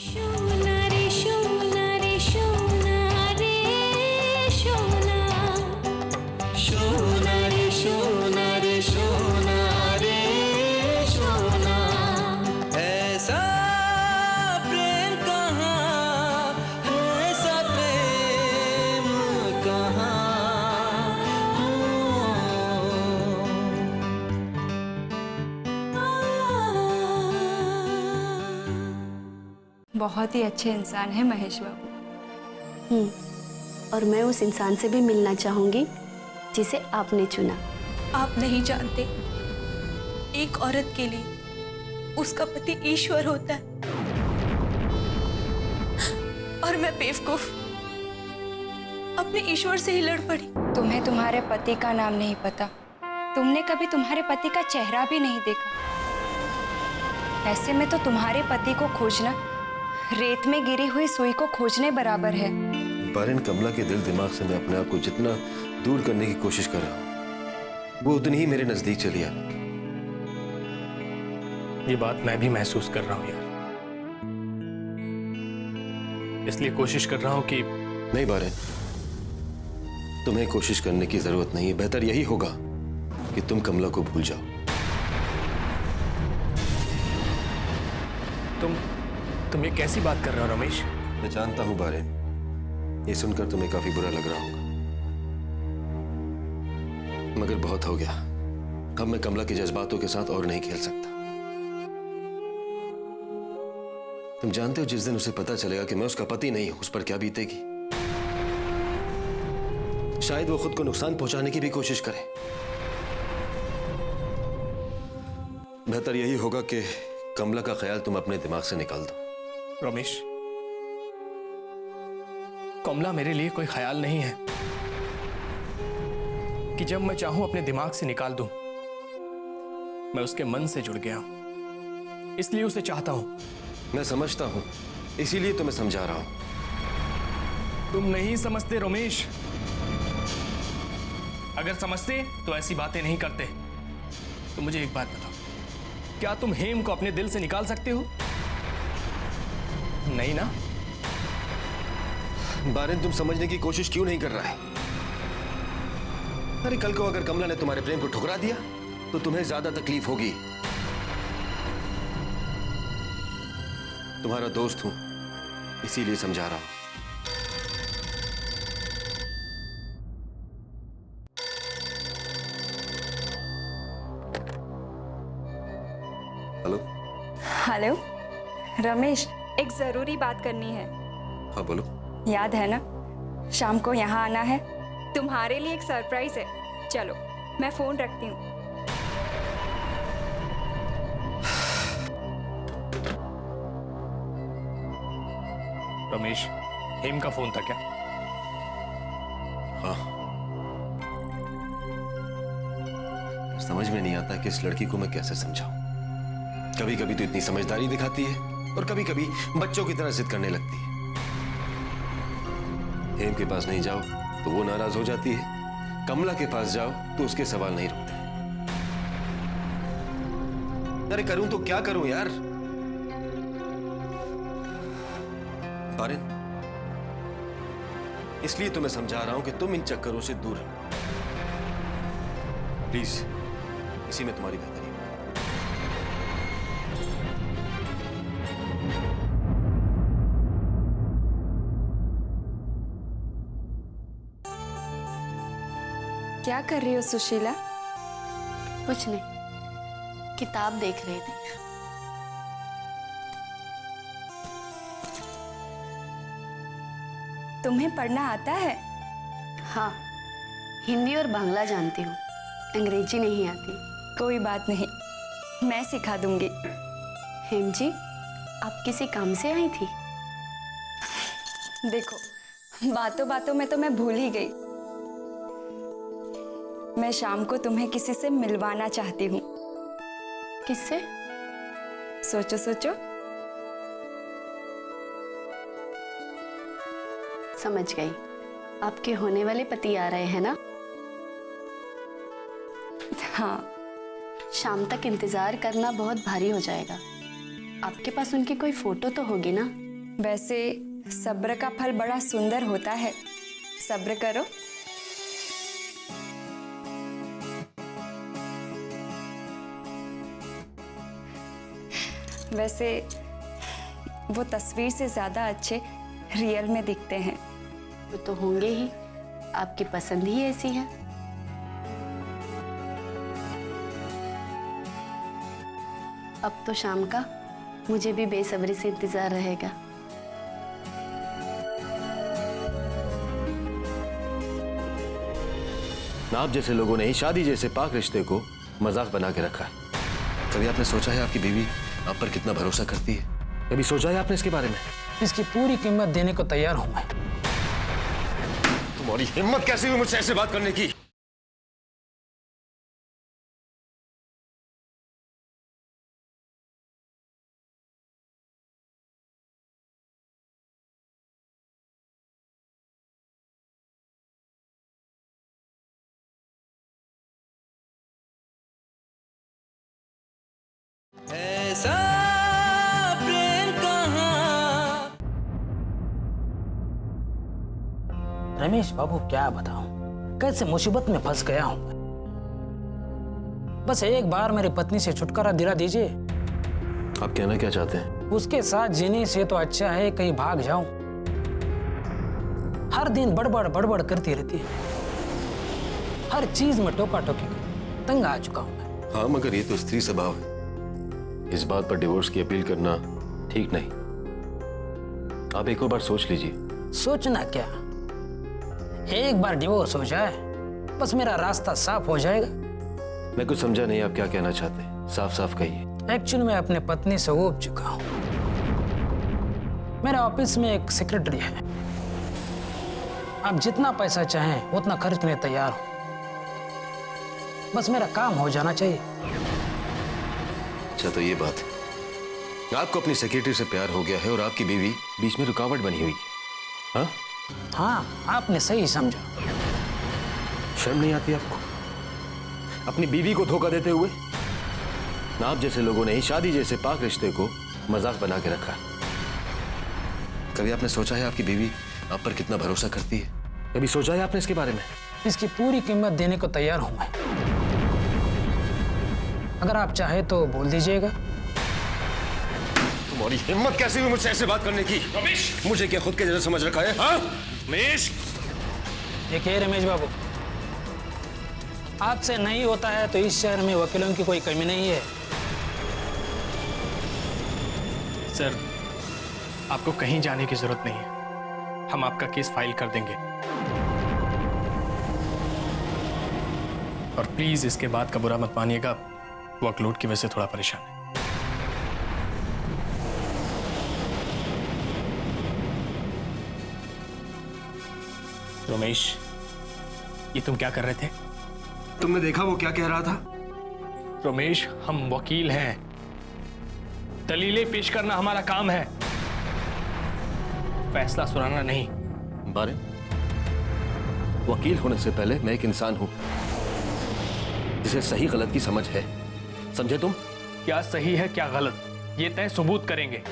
शोना रे शोना रे शोना रे शोना, शोना रे शोना रे शोना रे शोना। ऐसा प्रेम कहाँ, ऐसा प्रेम कहाँ बहुत ही अच्छे इंसान है महेश बाबू। और मैं उस इंसान से भी मिलना चाहूंगी जिसे आपने चुना। आप नहीं जानते, एक औरत के लिए उसका पति ईश्वर होता है, और मैं बेवकूफ अपने ईश्वर से ही लड़ पड़ी। तुम्हें तुम्हारे पति का नाम नहीं पता, तुमने कभी तुम्हारे पति का चेहरा भी नहीं देखा। ऐसे में तो तुम्हारे पति को खोजना रेत में गिरी हुई सुई को खोजने बराबर है। बारिन, कमला के दिल दिमाग से मैं अपने आप को जितना दूर करने की कोशिश कर रहा हूं, वो उतनी ही मेरे नजदीक चली आ रही। ये बात मैं भी महसूस कर रहा हूं यार, इसलिए कोशिश कर रहा हूं कि नहीं बारिन, तुम्हें कोशिश करने की जरूरत नहीं है। बेहतर यही होगा कि तुम कमला को भूल जाओ। तुम ये कैसी बात कर रहे हो रमेश? मैं जानता हूं बारिन, ये सुनकर तुम्हें काफी बुरा लग रहा होगा, मगर बहुत हो गया। अब मैं कमला के जज्बातों के साथ और नहीं खेल सकता। तुम जानते हो, जिस दिन उसे पता चलेगा कि मैं उसका पति नहीं हूं, उस पर क्या बीतेगी। शायद वो खुद को नुकसान पहुंचाने की भी कोशिश करे। बेहतर यही होगा कि कमला का ख्याल तुम अपने दिमाग से निकाल दो। रमेश, कमला मेरे लिए कोई ख्याल नहीं है कि जब मैं चाहूं अपने दिमाग से निकाल दूं। मैं उसके मन से जुड़ गया हूं, इसलिए उसे चाहता हूं। मैं समझता हूं, इसीलिए तुम्हें समझा रहा हूं। तुम नहीं समझते रमेश। अगर समझते तो ऐसी बातें नहीं करते। तो मुझे एक बात बताओ, क्या तुम हेम को अपने दिल से निकाल सकते हो? नहीं ना? बारिन, तुम समझने की कोशिश क्यों नहीं कर रहा है? अरे कल को अगर कमला ने तुम्हारे प्रेम को ठुकरा दिया तो तुम्हें ज्यादा तकलीफ होगी। तुम्हारा दोस्त हूं, इसीलिए समझा रहा हूं। हेलो। हेलो रमेश, एक जरूरी बात करनी है। हाँ बोलो। याद है ना, शाम को यहाँ आना है। तुम्हारे लिए एक सरप्राइज है। चलो मैं फोन रखती हूँ। रमेश, हेम का फोन था क्या? हाँ। समझ में नहीं आता कि इस लड़की को मैं कैसे समझाऊं। कभी कभी तो इतनी समझदारी दिखाती है और कभी कभी बच्चों की तरह जिद करने लगती है। हेम के पास नहीं जाओ तो वो नाराज हो जाती है, कमला के पास जाओ तो उसके सवाल नहीं रुकते। अरे करूं तो क्या करूं यार? बारिन, इसलिए तो मैं समझा रहा हूं कि तुम इन चक्करों से दूर रहो। प्लीज, इसी में तुम्हारी बेहतरी है। क्या कर रही हो सुशीला? कुछ नहीं, किताब देख रही थी। तुम्हें पढ़ना आता है? हाँ, हिंदी और बांग्ला जानती हूँ, अंग्रेजी नहीं आती। कोई बात नहीं, मैं सिखा दूंगी। हेम जी, आप किसी काम से आई थी? देखो, बातों बातों में तो मैं भूल ही गई। मैं शाम को तुम्हें किसी से मिलवाना चाहती हूँ। किससे? सोचो सोचो। समझ गई, आपके होने वाले पति आ रहे हैं ना? हाँ। शाम तक इंतजार करना बहुत भारी हो जाएगा। आपके पास उनकी कोई फोटो तो होगी ना? वैसे सब्र का फल बड़ा सुंदर होता है, सब्र करो। वैसे वो तस्वीर से ज्यादा अच्छे रियल में दिखते हैं। वो तो होंगे ही, आपकी पसंद ही ऐसी है। अब तो शाम का मुझे भी बेसब्री से इंतजार रहेगा। आप जैसे लोगों ने ही शादी जैसे पाक रिश्ते को मजाक बना के रखा है। कभी आपने सोचा है आपकी बीवी आप पर कितना भरोसा करती है? कभी सोचा है आपने इसके बारे में? इसकी पूरी कीमत देने को तैयार हूं मैं। तुम्हारी हिम्मत कैसे हुई मुझसे ऐसे बात करने की? ऐसा प्रेम कहाँ। रमेश बाबू क्या बताऊं, कैसे मुसीबत में फंस गया हूं मैं। बस एक बार मेरी पत्नी से छुटकारा दिला दीजिए। आप कहना क्या चाहते हैं? उसके साथ जीने से तो अच्छा है कहीं भाग जाऊं। हर दिन बड़बड़ बड़बड़ करती रहती है, हर चीज में टोका टोकी, तंग आ चुका हूं मैं। हाँ, मगर ये तो स्त्री स्वभाव है। इस बात पर डिवोर्स की अपील करना ठीक नहीं। आप एक और बार सोच लीजिए। सोचना क्या, एक बार डिवोर्स हो जाए बस मेरा रास्ता साफ हो जाएगा। मैं कुछ समझा नहीं, आप क्या कहना चाहते हैं? साफ साफ कहिए। एक्चुअली मैं अपने पत्नी से ऊब चुका हूं। मेरे ऑफिस में एक सेक्रेटरी है, आप जितना पैसा चाहें उतना खर्चने तैयार हूं, बस मेरा काम हो जाना चाहिए। अच्छा, तो ये बात है, आपको अपनी सेक्रेटरी से प्यार हो गया है और आपकी बीवी बीच में रुकावट बनी हुई है। हाँ हाँ, आपने सही समझा। शर्म नहीं आती आपको अपनी बीवी को धोखा देते हुए? आप जैसे लोगों ने ही शादी जैसे पाक रिश्ते को मजाक बना के रखा है। कभी आपने सोचा है आपकी बीवी आप पर कितना भरोसा करती है? कभी सोचा है आपने इसके बारे में? इसकी पूरी कीमत देने को तैयार हूं मैं। अगर आप चाहे तो बोल दीजिएगा। तुम्हारी हिम्मत कैसे हुई मुझसे ऐसे बात करने की? रमेश, मुझे क्या खुद के जैसा समझ रखा है? हाँ रमेश, देखिए रमेश बाबू, आपसे नहीं होता है तो इस शहर में वकीलों की कोई कमी नहीं है। सर, आपको कहीं जाने की जरूरत नहीं है, हम आपका केस फाइल कर देंगे। और प्लीज इसके बाद का बुरा मत मानिएगा, वर्कलोड की वजह से थोड़ा परेशान है। रमेश, ये तुम क्या कर रहे थे? तुमने देखा वो क्या कह रहा था? रमेश, हम वकील हैं, दलीलें पेश करना हमारा काम है, फैसला सुनाना नहीं। बारे, वकील होने से पहले मैं एक इंसान हूं जिसे सही गलत की समझ है, समझे तुम? क्या सही है क्या गलत, ये तय सबूत करेंगे।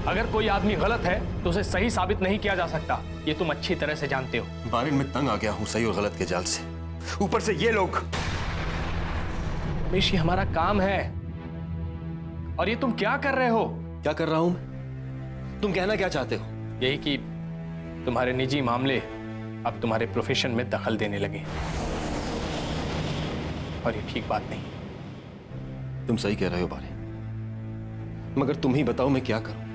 अगर कोई आदमी गलत है तो उसे सही साबित नहीं किया जा सकता, ये तुम अच्छी तरह से जानते हो। बारिन, मैं तंग आ गया हूं सही और गलत के जाल से, ऊपर से ये लोग। रमेश, ये हमारा काम है। और ये तुम क्या कर रहे हो? क्या कर रहा हूं मैं? तुम कहना क्या चाहते हो? यही कि तुम्हारे निजी मामले अब तुम्हारे प्रोफेशन में दखल देने लगे, और ये ठीक बात नहीं। तुम सही कह रहे हो बारिन, मगर तुम ही बताओ मैं क्या करूं?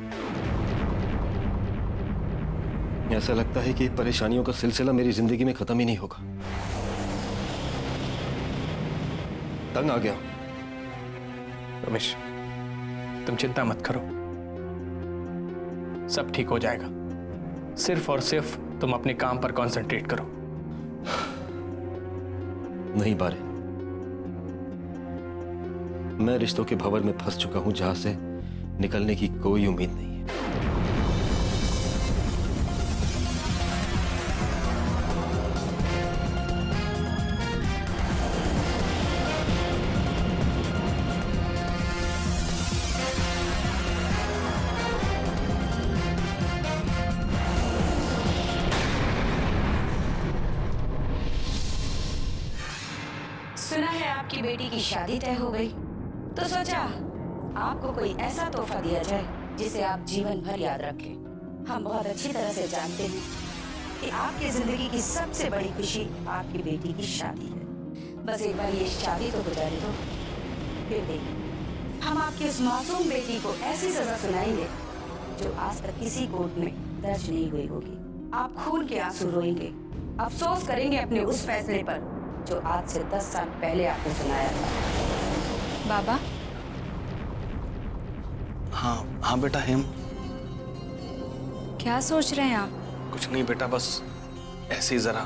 ऐसा लगता है कि परेशानियों का सिलसिला मेरी जिंदगी में खत्म ही नहीं होगा। तंग आ गया। रमेश, तुम चिंता मत करो, सब ठीक हो जाएगा। सिर्फ और सिर्फ तुम अपने काम पर कंसंट्रेट करो। नहीं बारिन, मैं रिश्तों के भंवर में फंस चुका हूं जहां से निकलने की कोई उम्मीद नहीं है। आपकी बेटी की शादी तय हो गई तो सोचा आपको कोई ऐसा तोहफा दिया जाए जिसे आप जीवन भर याद रखें। हम बहुत अच्छी तरह से जानते हैं कि आपकी जिंदगी की सबसे बड़ी खुशी आपकी बेटी की शादी है। बस एक बार ये शादी तो गुजारे दो, फिर देखिए हम आपकी उस मासूम बेटी को ऐसी सजा सुनाएंगे जो आज तक किसी कोर्ट में दर्ज नहीं हुई होगी। आप खून के आंसू रोएंगे, अफसोस करेंगे अपने उस फैसले पर जो आज से 10 साल पहले आपने सुनाया था। बाबा। हाँ बेटा हेम। क्या सोच रहे हैं आप? कुछ नहीं बेटा, बस ऐसे ही जरा।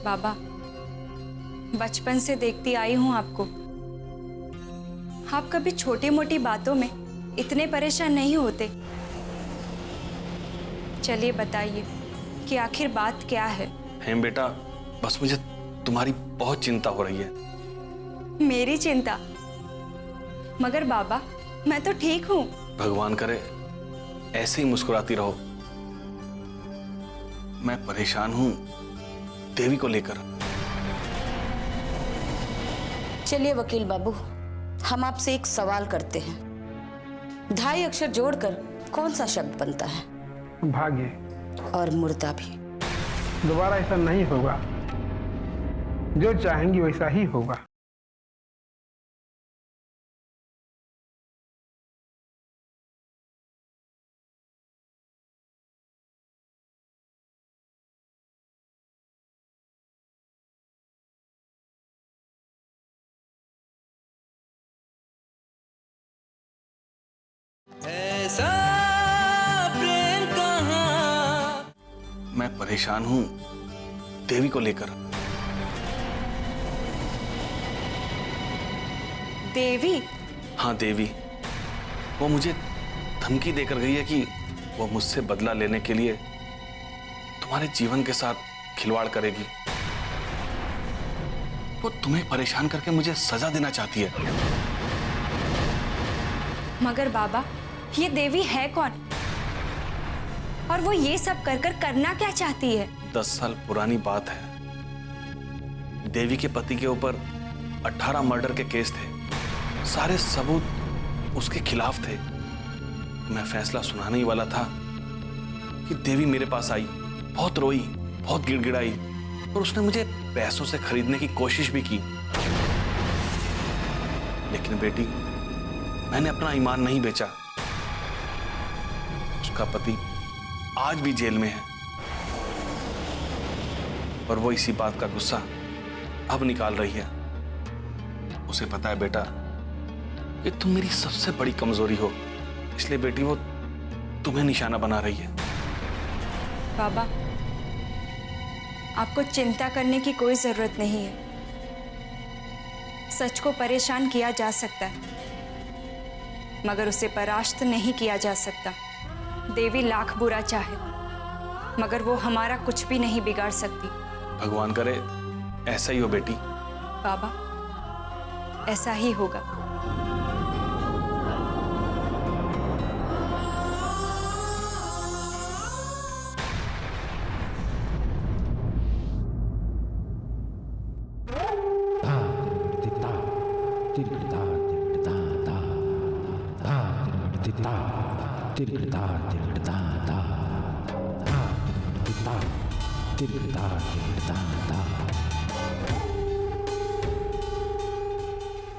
बाबा, बचपन से देखती आई हूं आपको, आप कभी छोटी मोटी बातों में इतने परेशान नहीं होते। चलिए बताइए कि आखिर बात क्या है? हेम बेटा, बस मुझे तुम्हारी बहुत चिंता हो रही है। मेरी चिंता? मगर बाबा, मैं तो ठीक हूँ। भगवान करे ऐसे ही मुस्कुराती रहो। मैं परेशान हूं देवी को लेकर। चलिए वकील बाबू, हम आपसे एक सवाल करते हैं। 2.5 अक्षर जोड़कर कौन सा शब्द बनता है? भाग्य। और मुर्दा भी। दोबारा ऐसा नहीं होगा, जो चाहेंगी वैसा ही होगा। ऐसा प्रेम कहाँ। मैं परेशान हूं देवी को लेकर। देवी? हाँ देवी, वो मुझे धमकी देकर गई है कि वो मुझसे बदला लेने के लिए तुम्हारे जीवन के साथ खिलवाड़ करेगी। वो तुम्हें परेशान करके मुझे सजा देना चाहती है। मगर बाबा, ये देवी है कौन? और वो ये सब कर कर करना क्या चाहती है? 10 साल पुरानी बात है। देवी के पति के ऊपर 18 मर्डर के केस थे। सारे सबूत उसके खिलाफ थे। मैं फैसला सुनाने ही वाला था कि देवी मेरे पास आई, बहुत रोई, बहुत गिड़गिड़ाई और उसने मुझे पैसों से खरीदने की कोशिश भी की। लेकिन बेटी, मैंने अपना ईमान नहीं बेचा। उसका पति आज भी जेल में है और वो इसी बात का गुस्सा अब निकाल रही है। उसे पता है बेटा कि तुम मेरी सबसे बड़ी कमजोरी हो, इसलिए बेटी वो तुम्हें निशाना बना रही है। बाबा, आपको चिंता करने की कोई जरूरत नहीं है। सच को परेशान किया जा सकता है, मगर उसे परास्त नहीं किया जा सकता। देवी लाख बुरा चाहे, मगर वो हमारा कुछ भी नहीं बिगाड़ सकती। भगवान करे ऐसा ही हो बेटी। बाबा, ऐसा ही होगा।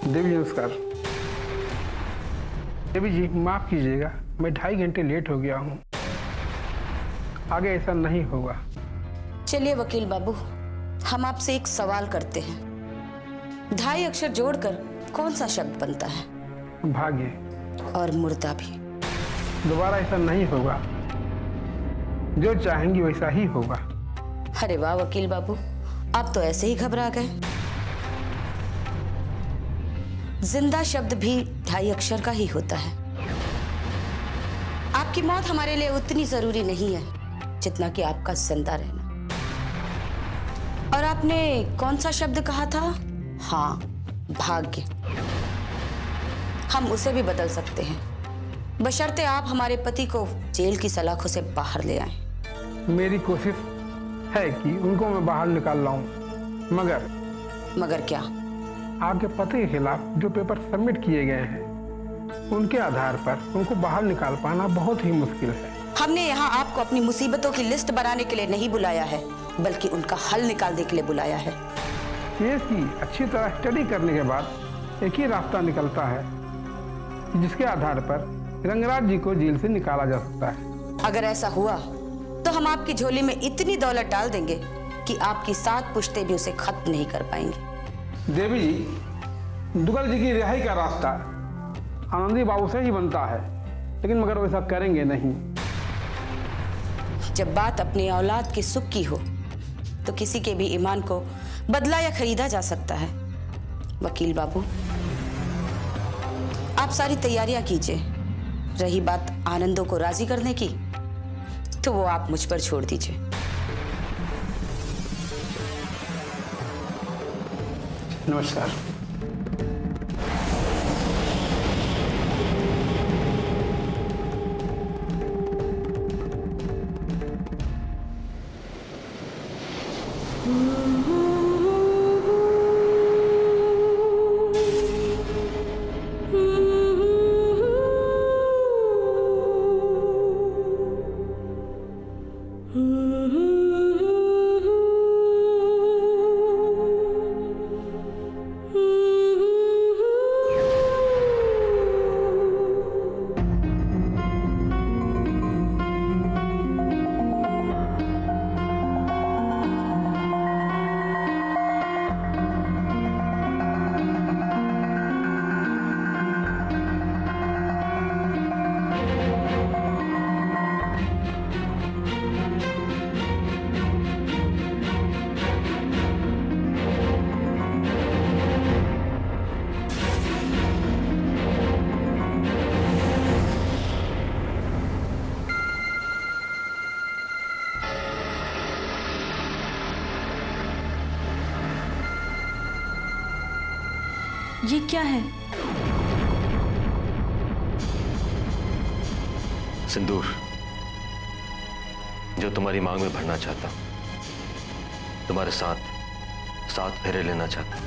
देवी नमस्कार। देवी जी माफ कीजिएगा, मैं 2.5 घंटे लेट हो गया हूँ। आगे ऐसा नहीं होगा। चलिए वकील बाबू, हम आपसे एक सवाल करते हैं। 2.5 अक्षर जोड़कर कौन सा शब्द बनता है? भाग्य। और मुर्दा भी। दोबारा ऐसा नहीं होगा, जो चाहेंगी वैसा ही होगा। अरे वाह वकील बाबू, आप तो ऐसे ही घबरा गए। जिंदा शब्द भी 2.5 अक्षर का ही होता है। आपकी मौत हमारे लिए उतनी जरूरी नहीं है जितना कि आपका जिंदा रहना। और आपने कौन सा शब्द कहा था? हाँ, भाग्य। हम उसे भी बदल सकते हैं, बशर्ते आप हमारे पति को जेल की सलाखों से बाहर ले आएं। मेरी कोशिश है कि उनको मैं बाहर निकाल लाऊं, मगर क्या? आपके पति के खिलाफ जो पेपर सबमिट किए गए हैं उनके आधार पर उनको बाहर निकाल पाना बहुत ही मुश्किल है। हमने यहाँ आपको अपनी मुसीबतों की लिस्ट बनाने के लिए नहीं बुलाया है, बल्कि उनका हल निकालने के लिए बुलाया है। केस की अच्छी तरह स्टडी करने के बाद एक ही रास्ता निकलता है जिसके आधार पर रंगराज जी को जेल से निकाला जा सकता है। अगर ऐसा हुआ तो हम आपकी झोली में इतनी दौलत डाल देंगे कि आपकी 7 पुश्ते भी उसे खत्म नहीं कर पाएंगे। देवी जी, दुगल जी की रिहाई का रास्ता आनंदी बाबू से ही बनता है, लेकिन मगर वैसा करेंगे नहीं। जब बात अपनी औलाद के सुख की हो तो किसी के भी ईमान को बदला या खरीदा जा सकता है। वकील बाबू, आप सारी तैयारियां कीजिए। रही बात आनंदों को राजी करने की, तो वो आप मुझ पर छोड़ दीजिए। नमस्कार। ये क्या है? सिंदूर, जो तुम्हारी मांग में भरना चाहता हूं। तुम्हारे साथ 7 फेरे लेना चाहता हूं।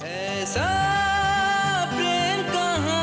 ऐसा प्रेम कहाँ।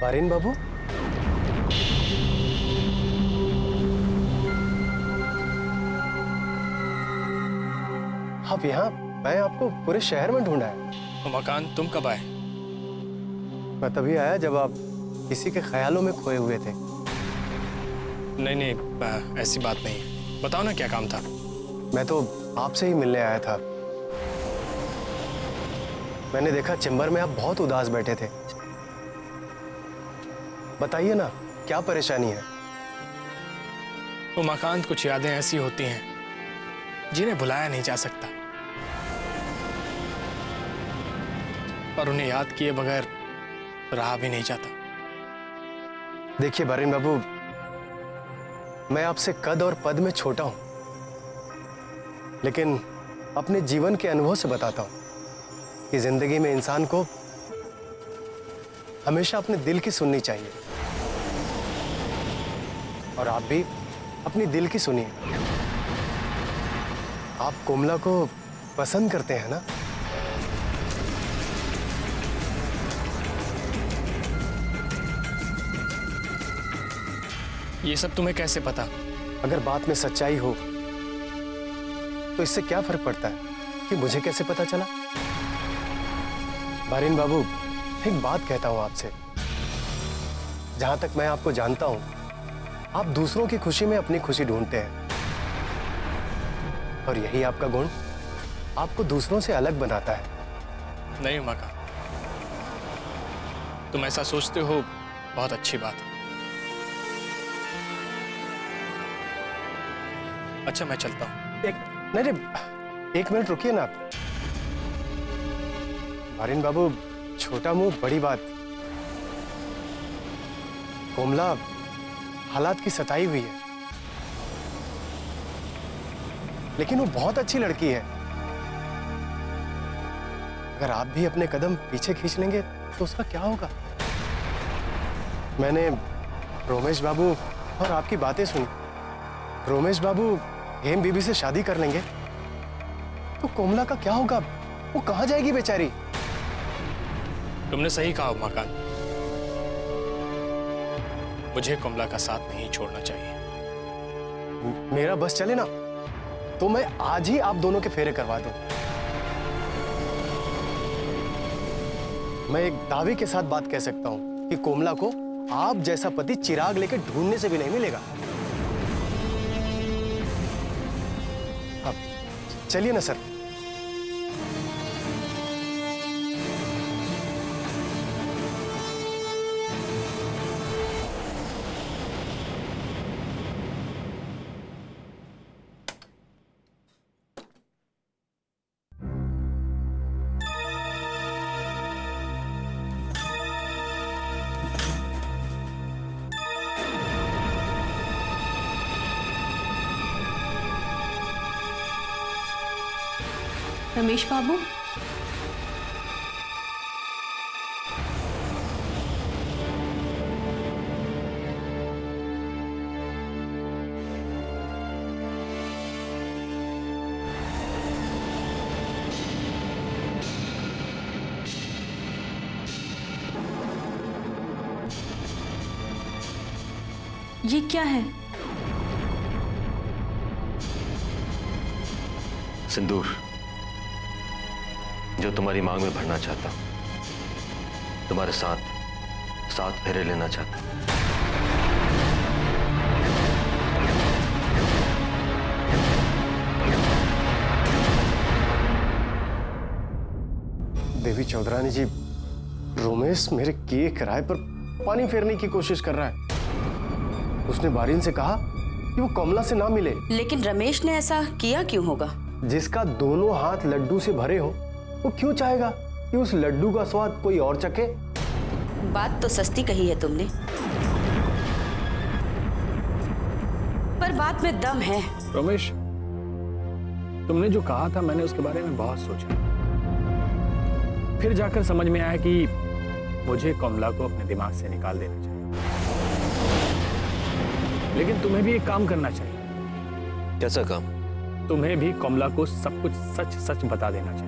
बारिन बाबू, आप यहाँ? मैं आपको पूरे शहर में ढूंढा है। उमाकांत, तुम कब आए? मैं तभी आया जब आप किसी के ख्यालों में खोए हुए थे। नहीं, ऐसी बात नहीं। बताओ ना, क्या काम था? मैं तो आपसे ही मिलने आया था। मैंने देखा चेंबर में आप बहुत उदास बैठे थे। बताइए ना, क्या परेशानी है? उमाकांत, कुछ यादें ऐसी होती हैं जिन्हें भुलाया नहीं जा सकता, और उन्हें याद किए बगैर रहा भी नहीं जाता। देखिए बारिन बाबू, मैं आपसे कद और पद में छोटा हूं, लेकिन अपने जीवन के अनुभव से बताता हूं कि जिंदगी में इंसान को हमेशा अपने दिल की सुननी चाहिए, और आप भी अपनी दिल की सुनिए। आप कोमला को पसंद करते हैं ना? ये सब तुम्हें कैसे पता? अगर बात में सच्चाई हो तो इससे क्या फर्क पड़ता है कि मुझे कैसे पता चला? बारिन बाबू, एक बात कहता हूं आपसे। जहां तक मैं आपको जानता हूं, आप दूसरों की खुशी में अपनी खुशी ढूंढते हैं, और यही आपका गुण आपको दूसरों से अलग बनाता है। नहीं उमाकांत, तुम ऐसा सोचते हो, बहुत अच्छी बात है। अच्छा, मैं चलता हूं। नहीं, एक मिनट रुकिए ना आप। मारिन बाबू, छोटा मुंह बड़ी बात। कोमला हालात की सताई हुई है, लेकिन वो बहुत अच्छी लड़की है। अगर आप भी अपने कदम पीछे खींच लेंगे तो उसका क्या होगा? मैंने रोमेश बाबू और आपकी बातें सुनी। रोमेश बाबू हेम बीबी से शादी कर लेंगे तो कोमला का क्या होगा? वो कहां जाएगी बेचारी? तुमने सही कहा उमाकांत, मुझे कमला का साथ नहीं छोड़ना चाहिए। मेरा बस चले ना तो मैं आज ही आप दोनों के फेरे करवा दूं। मैं एक दावे के साथ बात कह सकता हूं कि कोमला को आप जैसा पति चिराग लेकर ढूंढने से भी नहीं मिलेगा। अब चलिए ना सर। रमेश बाबू, ये क्या है? सिंदूर, जो तुम्हारी मांग में भरना चाहता हूं, तुम्हारे साथ 7 फेरे लेना चाहता हूं। देवी चौधरानी जी, रोमेश मेरे किए किराए पर पानी फेरने की कोशिश कर रहा है। उसने बारिन से कहा कि वो कमला से ना मिले। लेकिन रमेश ने ऐसा किया क्यों होगा? जिसका दोनों हाथ लड्डू से भरे हो, वो क्यों चाहेगा कि उस लड्डू का स्वाद कोई और चखे? बात तो सस्ती कही है तुमने, पर बात में दम है। रमेश, तुमने जो कहा था मैंने उसके बारे में बहुत सोचा, फिर जाकर समझ में आया कि मुझे कमला को अपने दिमाग से निकाल देना चाहिए। लेकिन तुम्हें भी एक काम करना चाहिए। कैसा काम? तुम्हें भी कमला को सब कुछ सच सच बता देना चाहिए।